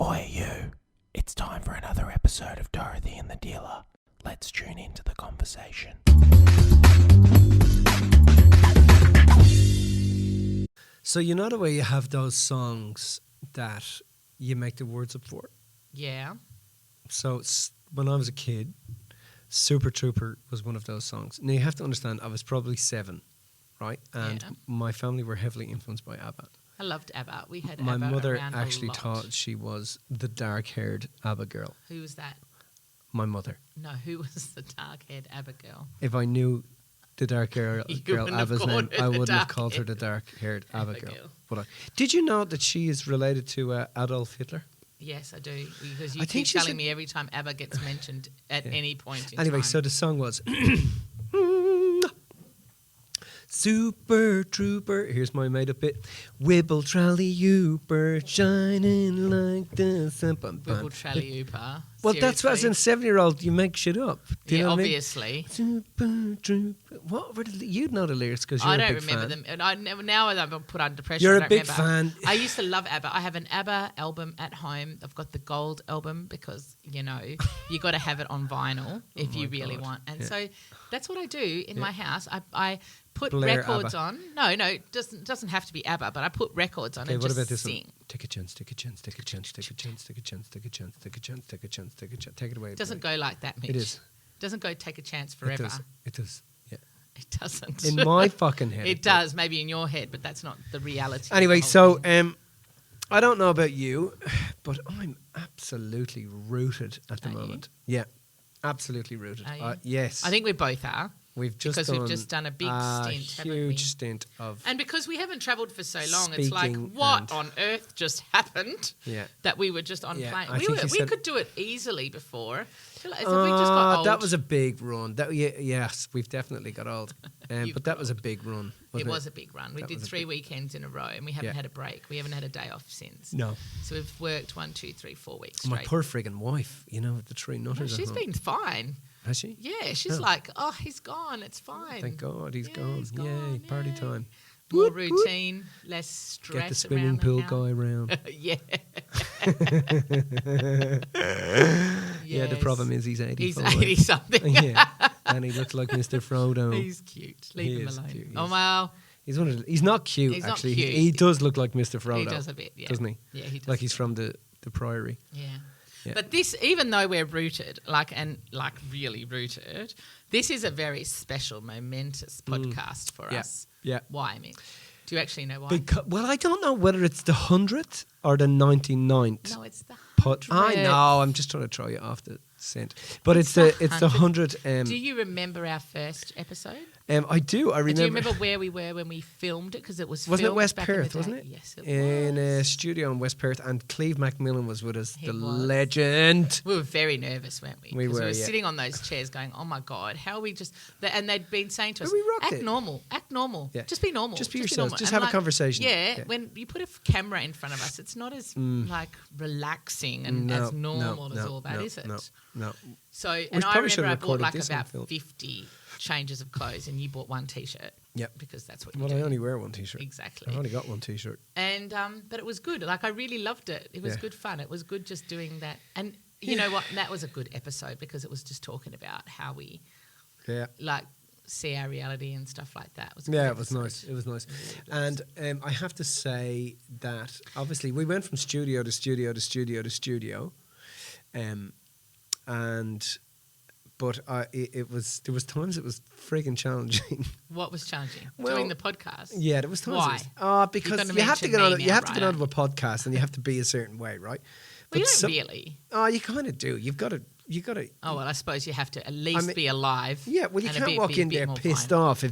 Oi, you. It's time for another episode of Dorothy and the Dealer. Let's tune into the conversation. So you know the way you have those songs that you make the words up for? Yeah. So when I was a kid, Super Trooper was one of those songs. Now you have to understand, I was probably 7, right? And my family were heavily influenced by ABBA. I loved ABBA. We had my ABBA mother around actually a lot. thought she was the dark-haired ABBA girl. Who was that? My mother. No, who was the dark-haired ABBA girl? If I knew the dark-haired girl wouldn't have ABBA's called name, her I the wouldn't have called her the dark-haired ABBA ABBA girl. girl. But did you know that she is related to Adolf Hitler? Yes, I do. Because I you think keep she's telling me every time ABBA gets mentioned at any point in Anyway, time. so the song was Super Trooper, here's my made-up bit. Wibble trolley ooper, shining like the sun. Wibble Trally Ooper. Well, that's what, as a 7-year-old, you make shit up. Do you know obviously. What I mean? Super Trooper. What were you'd know the lyrics because you're I a don't big remember fan. them. And now that I'm put under pressure, You're I a don't big remember. fan. I used to love ABBA. I have an ABBA album at home. I've got the gold album because, you know, you got to have it on vinyl if you really want. And so that's what I do in my house. I put Blair records ABBA. on. No, it doesn't have to be ABBA, but I put records on and what just about this sing. one? Take a chance, take a chance, take a chance, take a chance, take a chance, take a chance, take a chance, take a chance, take a chance. Take it away. It doesn't go like that, Mitch. It is. Doesn't go take a chance forever. It does. Yeah. It doesn't. In my fucking head. It does, maybe in your head, but that's not the reality. Anyway, of the so whole thing. I don't know about you, but I'm absolutely rooted at the Are you? moment. Yeah, absolutely rooted. Are you? Yes, I think we both are. we've just done a big stint, haven't we? huge stint of And because we haven't travelled for so long, it's like, speaking what and- on earth just happened yeah. that we were just on Yeah, plane? I We think you we said- could do it easily before. I feel like as if we just got old. That was a big run. Yes, we've definitely got old. You've but that was a big run. It Wasn't was a big run. We That did was a 3 big- weekends in a row, and we haven't had a break. We haven't had a day off since. No, So we've worked 1, 2, 3, 4 weeks my straight. poor friggin' wife. You know, with the 3 nutters. No, at she's home. been fine. Has she? Yeah, she's Oh. like, oh, he's gone. It's fine. Thank God he's Yeah, gone. he's Yay, gone, party yay. time. More Whoop, whoop. routine, less stress. Get the swimming around pool house. guy round. Yeah. Yeah, the problem is he's 85. He's 80 something. Yeah, and he looks like Mr. Frodo. He's cute. Leave He him is alone. cute, Oh yes. well, He's one of the, he's not cute He's not actually. cute. He does look like Mr. Frodo. he does a bit, yeah. doesn't he? Yeah, he does. Like he's from the Priory. Yeah. Yeah. But this, even though we're rooted, really rooted, this is a very special, momentous podcast for Yeah. us. Yeah. Why, Mick? Do you actually know why? Well, I don't know whether it's the 100th or the 99th. No, it's the But 100th. I know, I'm just trying to throw you off the scent. But it's the 100. Do you remember our first episode? I do. I remember. Do you remember where we were when we filmed it? Because it was Wasn't it filmed West back in the Perth, day. wasn't it? Yes, it in a was. studio in West Perth, and Cleve Macmillan was with us, He the was. legend. We were very nervous, weren't we? We 'Cause were, we were yeah. sitting on those chairs going, oh my God, how are we just... And they'd been saying to us, But we rocked act it. normal, Yeah. just be normal. Just be be yourselves, normal." just And have a conversation. Yeah, Yeah. when you put a camera in front of us, it's not as relaxing and as normal as all that, is it? No. So, and probably I remember should have I bought recorded like this on about film. 50 changes of clothes and you bought one T-shirt. Yep. Because that's what you Well, do. I only wear one T-shirt. Exactly. I've only got one T-shirt. And but it was good. Like I really loved it. It was Yeah. good fun. It was good just doing that. And you know what? That was a good episode because it was just talking about how we Yeah. like see our reality and stuff like that. It was a Yeah, good it was episode. nice. It was nice. Really nice. And I have to say that obviously we went from studio to studio to studio to studio, but there was times it was friggin' challenging. What was challenging? Well, Doing the podcast. Yeah, there was times. Why? Because You're gonna you have to mention get on. me You now, have to get right, onto a podcast, and you have to be a certain way, right? Well, you But don't really. Oh, you kind of do. You've got to. You got to. Oh well, I suppose you have to at least be alive. Yeah, well, you and can't walk be a in bit there more pissed violent. off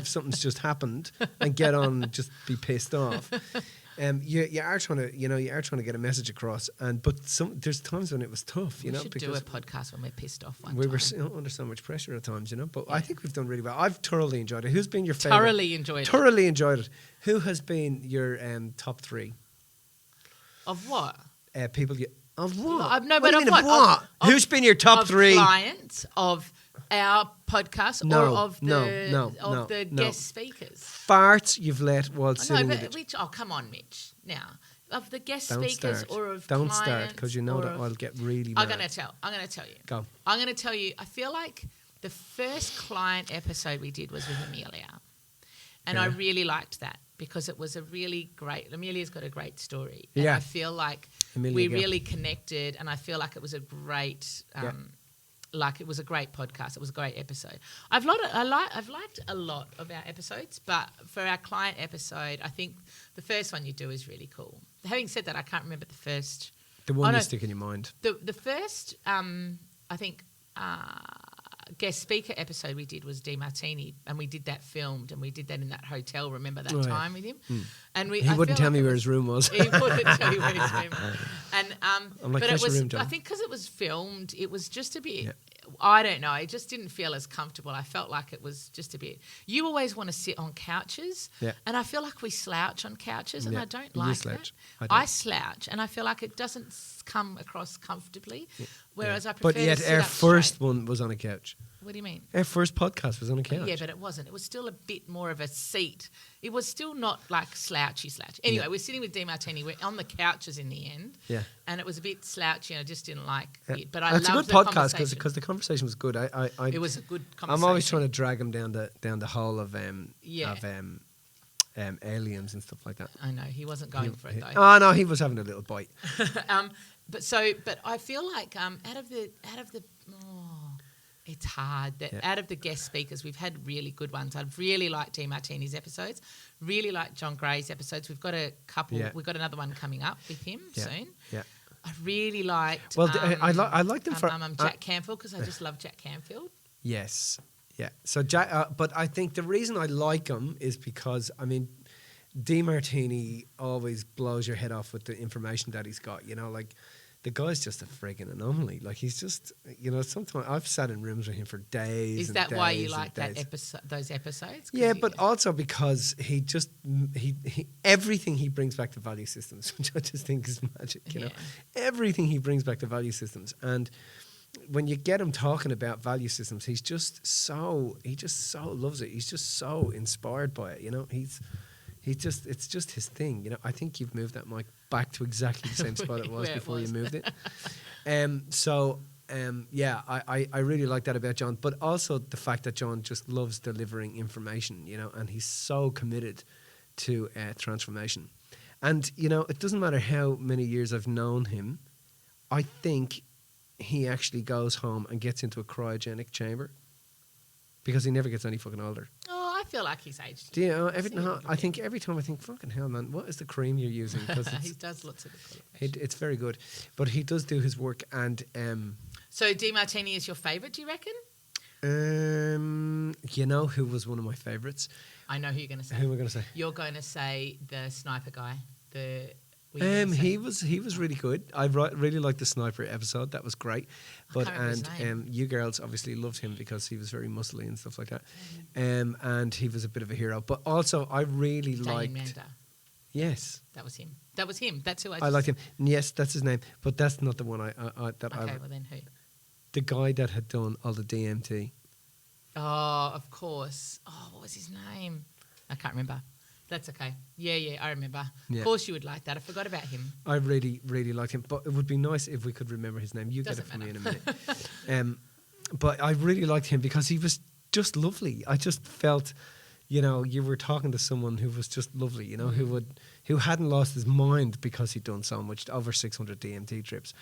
if something's just happened and get on and just be pissed off. You are trying to get a message across, but there's times when it was tough, We know, should do because a podcast when we're pissed off one we time. were under so much pressure at times, But I think we've done really well. I've thoroughly enjoyed it. Who's been your favorite? Thoroughly enjoyed it. Thoroughly enjoyed it. Who has been your top 3 Of what? people? Of what? No, What but do you of mean, what? Of- Who's been your top of 3? clients of our podcast No, or of the no. guest speakers? Farts you've let while No, sitting but with it. Mitch, oh come on, Mitch. Now of the guest Don't speakers start. or of Don't clients. start because you know or that of- I'll get really mad. I'm going to tell you. Go. I'm going to tell you. I feel like the first client episode we did was with Amelia, and I Yeah. really liked that because it was a really great. Amelia's got a great story, and Yeah. I feel like Amelia, we yeah. really connected, and I feel like it was a great. Like it was a great podcast. It was a great episode. I've liked a lot of our episodes, but for our client episode, I think the first one you do is really cool. Having said that, I can't remember the first. The one no, you stick in your mind. The first, I think, guest speaker episode we did was DeMartini, and we did that filmed, and we did that in that hotel. Remember that time with him? And He wouldn't tell me where his room was. He wouldn't tell you where his room was. And I'm like, but it "Where's your was. room, John?" I think because it was filmed, it was just a bit. Yeah. I don't know. It just didn't feel as comfortable. I felt like it was just a bit. You always want to sit on couches, Yeah. and I feel like we slouch on couches, and Yeah. I don't You like slouch. that. I I don't. slouch, and I feel like it doesn't come across comfortably. Whereas Yeah. I prefer But yet to sit our up first straight. one was on a couch. What do you mean? Our first podcast was on a couch. Yeah, but it wasn't. It was still a bit more of a seat. It was still not like slouchy. Anyway, Yeah. we're sitting with DeMartini. We're on the couches in the end. Yeah. And it was a bit slouchy, and I just didn't like Yeah. it. But I It's a loved good the podcast conversation. because the conversation was good. It was a good conversation. I'm always trying to drag him down the hole of Yeah. aliens and stuff like that. I know he wasn't going for it though. Oh no, he was having a little bite. But I feel like out of the it's hard that Yeah. out of the guest speakers we've had really good ones. I've really liked DeMartini's episodes, really liked John Gray's episodes. We've got a couple. Yeah. We've got another one coming up with him Yeah. soon. Yeah. I really liked. Well, I like them for Jack Canfield because I just love Jack Canfield. Yes. Yeah. So Jack, but I think the reason I like him is because I mean, DeMartini always blows your head off with the information that he's got. You know, like the guy's just a friggin' anomaly. Like he's just, you know, sometimes I've sat in rooms with him for days. Is and that why you days like and that days. those episodes? 'Cause Yeah, you- but also because he just he everything he brings back to value systems, which I just think is magic. You know, everything he brings back to value systems, and when you get him talking about value systems, he just so loves it. He's just so inspired by it. You know, it's just his thing. You know, I think you've moved that mic back to exactly the same spot it was Where it before was. you moved it. Yeah, I really like that about John, but also the fact that John just loves delivering information, you know, and he's so committed to transformation. And, you know, it doesn't matter how many years I've known him, I think he actually goes home and gets into a cryogenic chamber because he never gets any fucking older. Oh, I feel like he's aged. Do you know, I've seen him a I think every time I think, fucking hell, man, what is the cream you're using? Because he does lots of the it's very good. But he does do his work, and So DeMartini is your favourite, do you reckon? you know who was one of my favourites? I know who you're going to say. Who am I going to say? You're going to say the sniper guy. He was really good. I really liked the sniper episode. That was great. But can't remember his name. you girls obviously loved him because he was very muscly and stuff like that. And he was a bit of a hero. But also I really Damien liked. Manda. Yes, That was him. That's who I liked him. Yes, that's his name. But that's not the one I Okay, well then who? the guy that had done all the DMT. Oh, of course. Oh, what was his name? I can't remember. That's okay. Yeah, I remember. Yeah. Of course you would like that. I forgot about him. I really, really liked him. But it would be nice if we could remember his name. You Doesn't get it from me in a matter. minute. But I really liked him because he was just lovely. I just felt, you know, you were talking to someone who was just lovely, you know, who hadn't lost his mind because he'd done so much, over 600 DMT trips.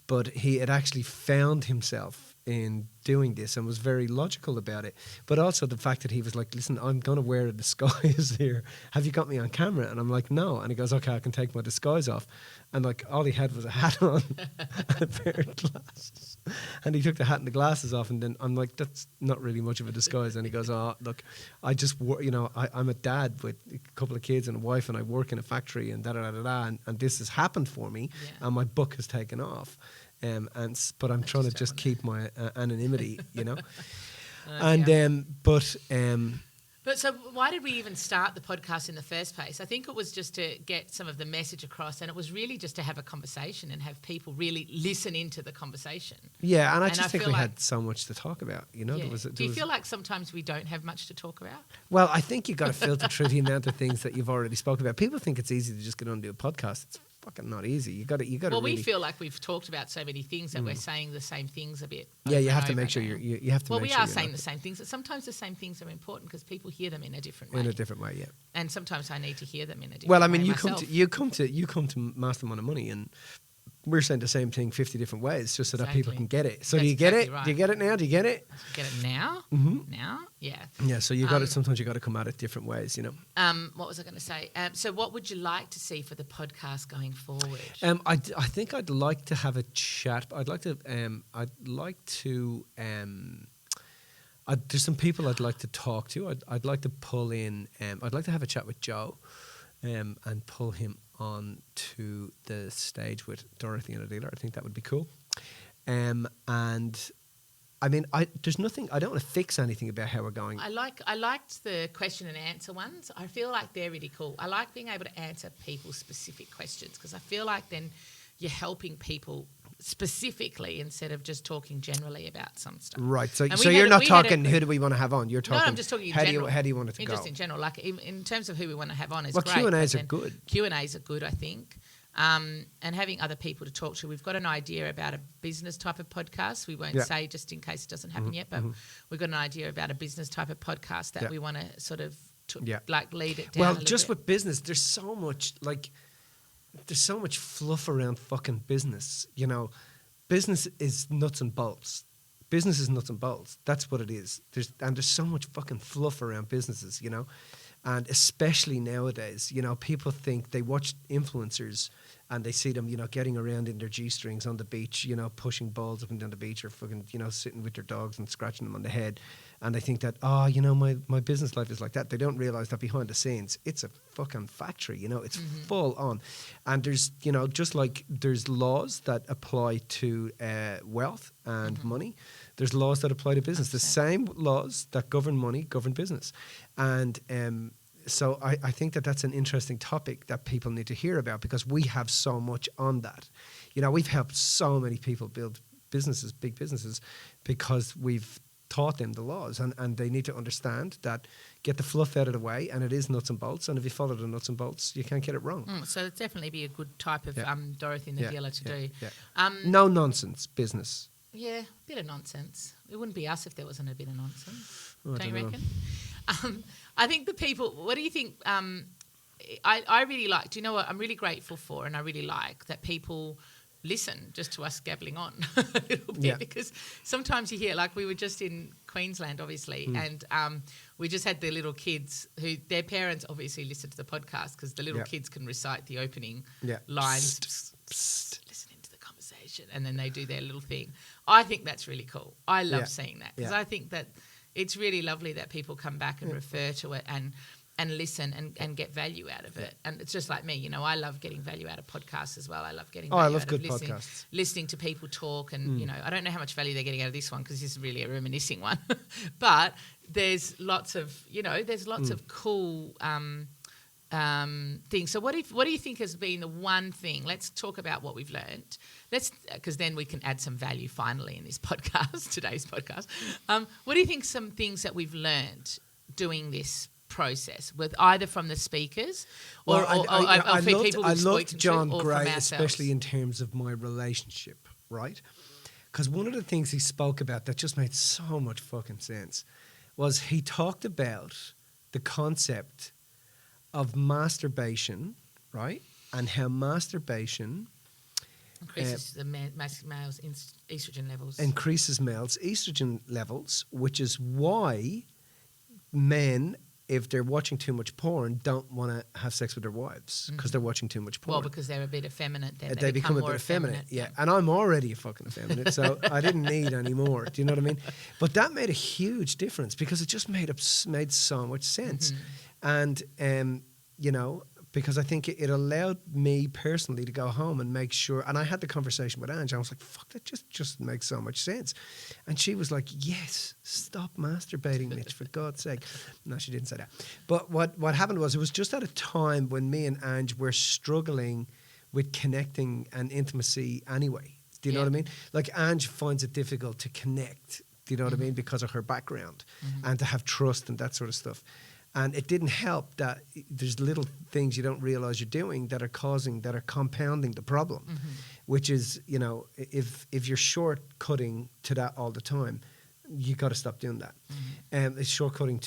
But he had actually found himself in doing this and was very logical about it. But also the fact that he was like, listen, I'm going to wear a disguise here. Have you got me on camera? And I'm like, no. And he goes, okay, I can take my disguise off. And like all he had was a hat on and a pair of glasses. And he took the hat and the glasses off. And then I'm like, that's not really much of a disguise. And he goes, oh, look, I just, I'm a dad with a couple of kids and a wife and I work in a factory and da-da-da-da-da. And this has happened for me and my book has taken off. But I'm trying to just keep my anonymity, you know. But so why did we even start the podcast in the first place? I think it was just to get some of the message across, and it was really just to have a conversation and have people really listen into the conversation. Yeah, and I And just I think feel we like- had so much to talk about, you know. Yeah. There Do you was- feel like sometimes we don't have much to talk about? Well, I think you've got to filter through the amount of things that you've already spoken about. People think it's easy to just get on and do a podcast. It's fucking not easy. You got to. Well, really, we feel like we've talked about so many things that we're saying the same things a bit. Yeah, you over have to and make over sure now. you have to. Well, make we sure are you're saying not- the same things. But sometimes the same things are important because people hear them in a different way. in a different way. Yeah. And sometimes I need to hear them in a different way. Well, I mean, you myself. come to Mastermind of Money, and we're saying the same thing 50 different ways, just so that people Exactly. can get it. So That's do you get exactly it? right. Do you get it now? Do you get it? Get it now? Mm-hmm. Now? Yeah. Yeah. So you got it. Sometimes you got to come at it different ways. You know. What was I going to say? So what would you like to see for the podcast going forward? I think I'd like to have a chat. I'd like to. There's some people I'd like to talk to. I'd like to pull in. I'd like to have a chat with Joe, and pull him on to the stage with Dorothy and a dealer. I think that would be cool. And I mean, there's nothing. I don't want to fix anything about how we're going. I liked the question and answer ones. I feel like they're really cool. I like being able to answer people's specific questions because I feel like then you're helping people specifically instead of just talking generally about some stuff. Right. So, And so we you're had a- not we had a- talking who do we want to have on? You're talking. No, I'm just talking in how general. How do you want it to go? Just in general, like in terms of who we want to have on is Well, great. Q&As but are good. Q&As are good, I think. And having other people to talk to. We've got an idea about a business type of podcast. We won't Yeah. say just in case it doesn't happen yet, but we've got an idea about a business type of podcast that Yeah. we want to sort of Yeah. like lead it down. Well, a little just bit. with business, there's so much fluff around fucking business. You know, business is nuts and bolts. Business is nuts and bolts. That's what it is. There's so much fucking fluff around businesses. You know, and especially nowadays, you know, people think they watch influencers and they see them, you know, getting around in their G-strings on the beach, you know, pushing balls up and down the beach or fucking, you know, sitting with their dogs and scratching them on the head. And they think that, oh, you know, my business life is like that. They don't realize that behind the scenes, it's a fucking factory, you know, it's full on. And there's, you know, just like there's laws that apply to wealth and money, there's laws that apply to business. 100%. The same laws that govern money govern business. And so I think that's an interesting topic that people need to hear about because we have so much on that. You know, we've helped so many people build businesses, big businesses, because we've taught them the laws and they need to understand that, get the fluff out of the way, and it is nuts and bolts, and if you follow the nuts and bolts, you can't get it wrong. So it'd definitely be a good type of Yeah. Dorothy and the dealer to do. Yeah. No nonsense business. Yeah, a bit of nonsense. It wouldn't be us if there wasn't a bit of nonsense. Oh, I don't you don't know. reckon? I think the people, what do you think? I really like, do you know what I'm really grateful for? And I really like that people listen just to us gabbling on a little bit, Yeah. because sometimes you hear, like we were just in Queensland, obviously, and we just had the little kids who, their parents obviously listen to the podcast because the little Yeah. kids can recite the opening Yeah. lines. Psst, psst. Listening to the conversation, and then they do their little thing. I think that's really cool. I love Yeah. seeing that because Yeah. I think that it's really lovely that people come back and refer to it and listen and get value out of it. And it's just like me, you know, I love getting value out of podcasts as well. I love getting value I love out good of listening, podcasts. listening to people talk. And, you know, I don't know how much value they're getting out of this one because this is really a reminiscing one. But there's lots of, you know, of cool things. So what do you think has been the one thing? Let's talk about what we've learned. Because then we can add some value finally in this podcast, today's podcast. What do you think some things that we've learned doing this process, with either from the speakers or I people we've loved spoken John to or Gray, from ourselves? especially in terms of my relationship, right? Because one of the things he spoke about that just made so much fucking sense was he talked about the concept of masturbation, right? And how masturbation increases the male's estrogen levels. increases males' estrogen levels, which is why men, if they're watching too much porn, don't want to have sex with their wives because they're watching too much porn. Well, because they're a bit effeminate. They become a more bit effeminate, effeminate. yeah. And I'm already a fucking effeminate, so I didn't need any more. Do you know what I mean? But that made a huge difference because it just made so much sense. And, you know, because I think it allowed me personally to go home and make sure, and I had the conversation with Ange, I was like, fuck, that just makes so much sense. And she was like, yes, stop masturbating, Mitch, for God's sake. No, she didn't say that. But what happened was, it was just at a time when me and Ange were struggling with connecting and intimacy anyway. Do you know what I mean? Like, Ange finds it difficult to connect, do you know what I mean, because of her background and to have trust and that sort of stuff. And it didn't help that there's little things you don't realize you're doing that are compounding the problem, which is, you know, if you're shortcutting to that all the time, you got to stop doing that. It's shortcutting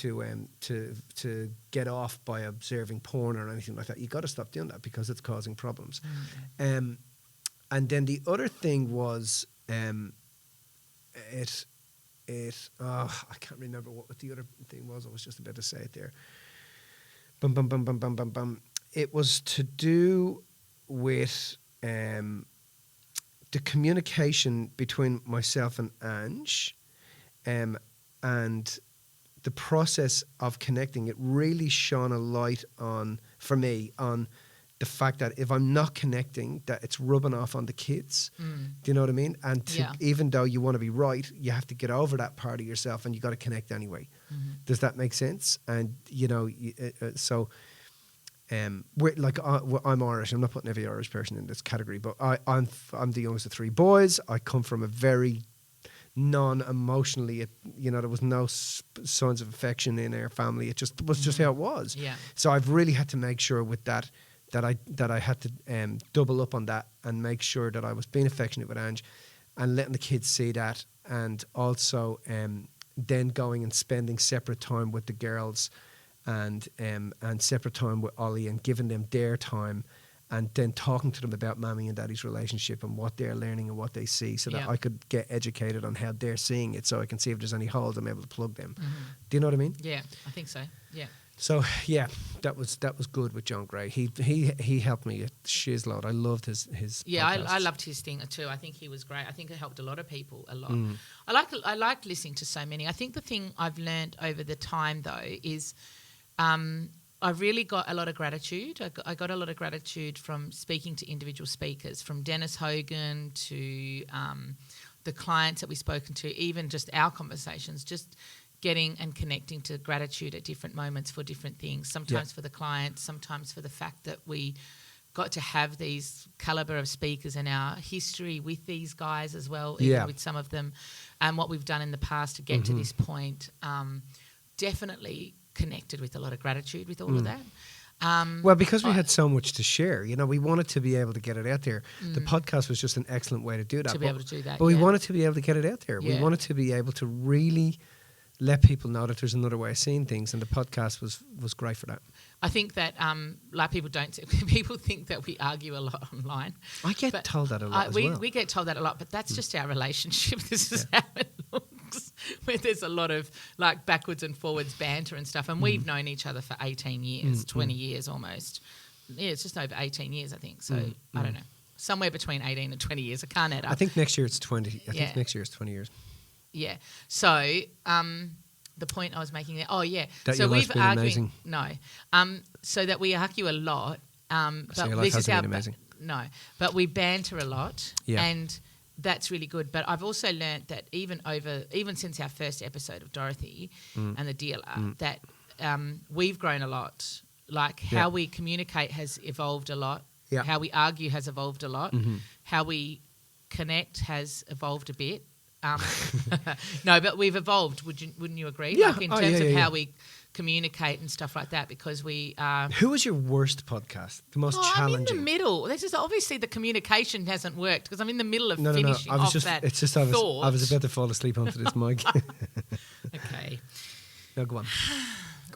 to get off by observing porn or anything like that. You got to stop doing that because it's causing problems. And then the other thing was, I can't remember what the other thing was. I was just about to say it there. It was to do with the communication between myself and Ange, and the process of connecting. It really shone a light for me on the fact that if I'm not connecting, that it's rubbing off on the kids. Do you know what I mean? And even though you want to be right, you have to get over that part of yourself, and you got to connect anyway. Does that make sense? And you know, we're like, I'm Irish. I'm not putting every Irish person in this category, but I'm the youngest of three boys. I come from a very non-emotionally, you know, there was no signs of affection in our family. It just was just how it was. Yeah. So I've really had to make sure with that I had to double up on that and make sure that I was being affectionate with Ange and letting the kids see that, and also then going and spending separate time with the girls and separate time with Ollie and giving them their time, and then talking to them about Mammy and Daddy's relationship and what they're learning and what they see, so that I could get educated on how they're seeing it, so I can see if there's any holes, I'm able to plug them. Do you know what I mean? Yeah, I think so. Yeah. So yeah, that was good with John Gray. He helped me a shizload. I loved his I loved his thing too. I think he was great. I think it helped a lot of people a lot. I like listening to so many. I think the thing I've learned over the time though is I really got a lot of gratitude. I got a lot of gratitude from speaking to individual speakers, from Dennis Hogan to the clients that we've spoken to, even just our conversations, just getting and connecting to gratitude at different moments for different things, sometimes for the clients, sometimes for the fact that we got to have these caliber of speakers in our history with these guys as well, even with some of them, and what we've done in the past to get to this point. Definitely connected with a lot of gratitude with all of that. Well, because we had so much to share, you know, we wanted to be able to get it out there. The podcast was just an excellent way to do that. To be able to do that, But we wanted to be able to get it out there. We wanted to be able to really let people know that there's another way of seeing things, and the podcast was great for that. I think that like people think that we argue a lot online. I get told that a lot as well. We get told that a lot, but that's just our relationship. This is how it looks, where there's a lot of like backwards and forwards banter and stuff, and we've known each other for 18 years, 20 years almost. Yeah, it's just over 18 years, I think. So I don't know, somewhere between 18 and 20 years. I can't add up. I think next year it's 20. I think next year it's 20 years. Yeah. So the point I was making there. Oh, yeah. That so we've argued. Amazing. No. So that we argue a lot. So your life hasn't been amazing. No, but we banter a lot. Yeah. And that's really good. But I've also learnt that even since our first episode of Dorothy and the dealer, that we've grown a lot. Like how we communicate has evolved a lot. Yeah. How we argue has evolved a lot. How we connect has evolved a bit. No, but we've evolved. Wouldn't you agree? Yeah. Like in terms of how we communicate and stuff like that, because we. Who was your worst podcast? The most challenging. I'm in the middle. This is obviously the communication hasn't worked because I'm in the middle of finishing off that. It's just I was about to fall asleep onto this mic. Okay. No, go on.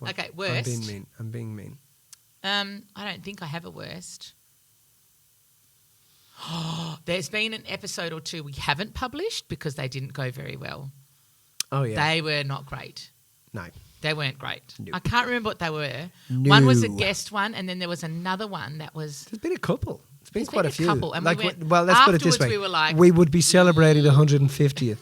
Okay, worst. I'm being mean. I don't think I have a worst. There's been an episode or two we haven't published because they didn't go very well. Oh, yeah. They were not great. No. They weren't great. No. I can't remember what they were. No. One was a guest one, and then there was another one that was... There's been a couple. It's been quite a few. Couple, and like, we went, well, let's put it this way. We were like... We would be celebrating the 150th.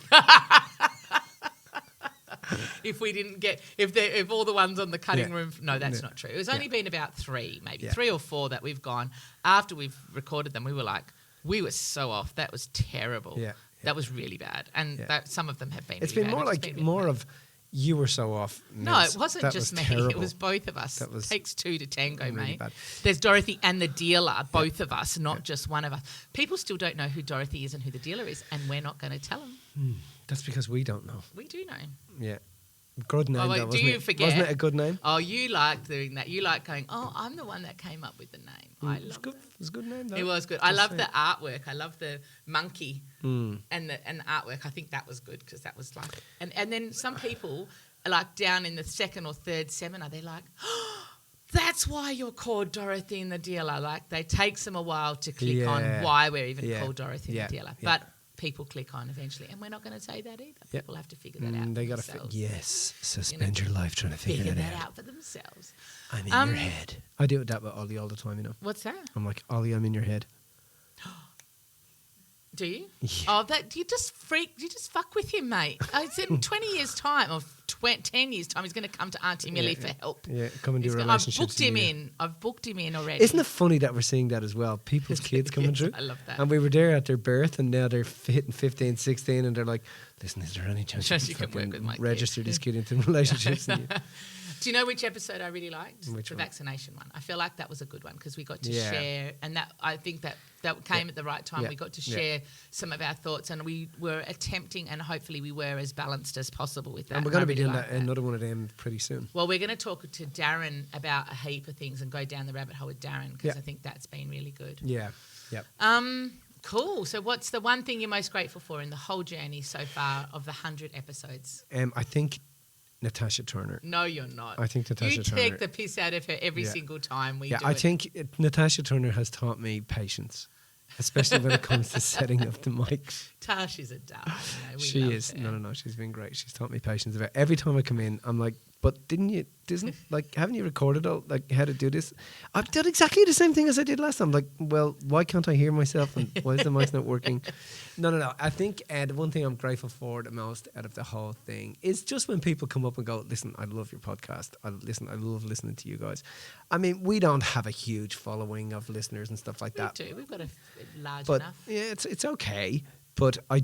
If all the ones on the cutting room... No, that's not true. It was only been about three, maybe 3 or 4 that we've gone. After we've recorded them, we were like... We were so off. That was terrible. Yeah. That was really bad. And some of them have been. It's really been bad. More like more of you were so off. No, it wasn't just me. Terrible. It was both of us. It takes 2 to tango, really mate. Bad. There's Dorothy and the dealer, both of us, not just one of us. People still don't know who Dorothy is and who the dealer is, and we're not going to tell them. That's because we don't know. We do know. Yeah. Good name, Oh, wait, though, do wasn't you it? forget? Wasn't it a good name? Oh, you liked doing that. You like going, oh, I'm the one that came up with the name. I It was love good. that. It was a good name, though. It was good. I Just love saying. the artwork. I love the monkey and the artwork. I think that was good because that was like, and then some people are like down in the second or third seminar, they're like, oh, that's why you're called Dorothy and the Dealer. Like, they takes them a while to click on why we're even called Dorothy and the Dealer. Yeah. But people click on eventually, and we're not going to say that either. Yeah. People have to figure that out. They got got to to suspend your life trying to figure figure that that out. out for themselves. I'm in your head. I do that with Ollie all the time, you know. What's that? I'm like, Ollie, I'm in your head. Do you? Yeah. Oh, that you just fuck with him, mate. I said in 20 years' time or 10 years' time, he's going to come to Auntie Millie for help. Yeah, come and do I've relationships. booked him in already. Isn't it funny that we're seeing that as well? People's kids coming Yes, through. I love that. And we were there at their birth, and now they're hitting 15, 16, and they're like, listen, is there any chance Chance you you can can work fucking with my kid?" register this kid into relationships? And Do you know which episode I really liked? Which the one? vaccination one. I feel like that was a good one because we got to Yeah. share, and that I think that came at the right time. Yeah. We got to Yeah. share some of our thoughts, and we were attempting, and hopefully we were as balanced as possible with that. we're and going I to be really doing liked that, another one of them pretty soon. Well, we're going to talk to Darren about a heap of things and go down the rabbit hole with Darren because Yeah. I think that's been really good. Yeah, yeah. Cool. So what's the one thing you're most grateful for in the whole journey so far of the 100 episodes? I think Natasha Turner. No, you're not. I think Natasha You Turner. take the piss out of her every Yeah. single time we Yeah, do I it. think Natasha Turner has taught me patience, especially when it comes to setting up the mics. Tash is a darling. You know, we She love is. her. No, she's been great. She's taught me patience. About every time I come in, I'm like, but haven't you recorded all, like, how to do this? I've done exactly the same thing as I did last time. Like, well, why can't I hear myself? And why is the mic not working? No. I think the one thing I'm grateful for the most out of the whole thing is just when people come up and go, listen, I love your podcast. I love listening to you guys. I mean, we don't have a huge following of listeners and stuff like that. We do. We've got a large But enough. yeah, it's okay. But I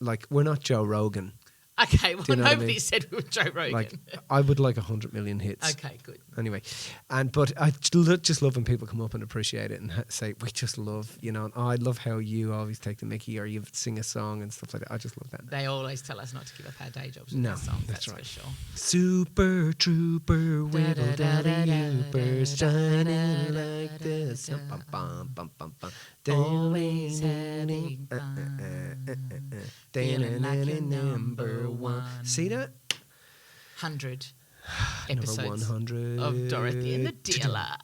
like, we're not Joe Rogan. Okay, well, you know what I nobody mean? said we were Joe Rogan. Like, I would like 100 million hits. Okay, good. Anyway, but I just love when people come up and appreciate it and say, we just love, you know, and I love how you always take the mickey or you sing a song and stuff like that. I just love that. They always tell us not to give up our day jobs with No, their songs, that's that's right. for sure. Super trooper, whittle daddy youpers, shining like the sun. Bum, bum, bum, bum, bum. Always having fun, feeling like you're number one. See that? 100 Number episodes 100 of Dorothy and the Dealer.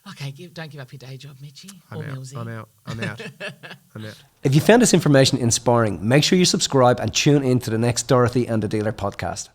Okay, don't give up your day job, Mitchie. Or Millsy. I'm out. If you found this information inspiring, make sure you subscribe and tune in to the next Dorothy and the Dealer podcast.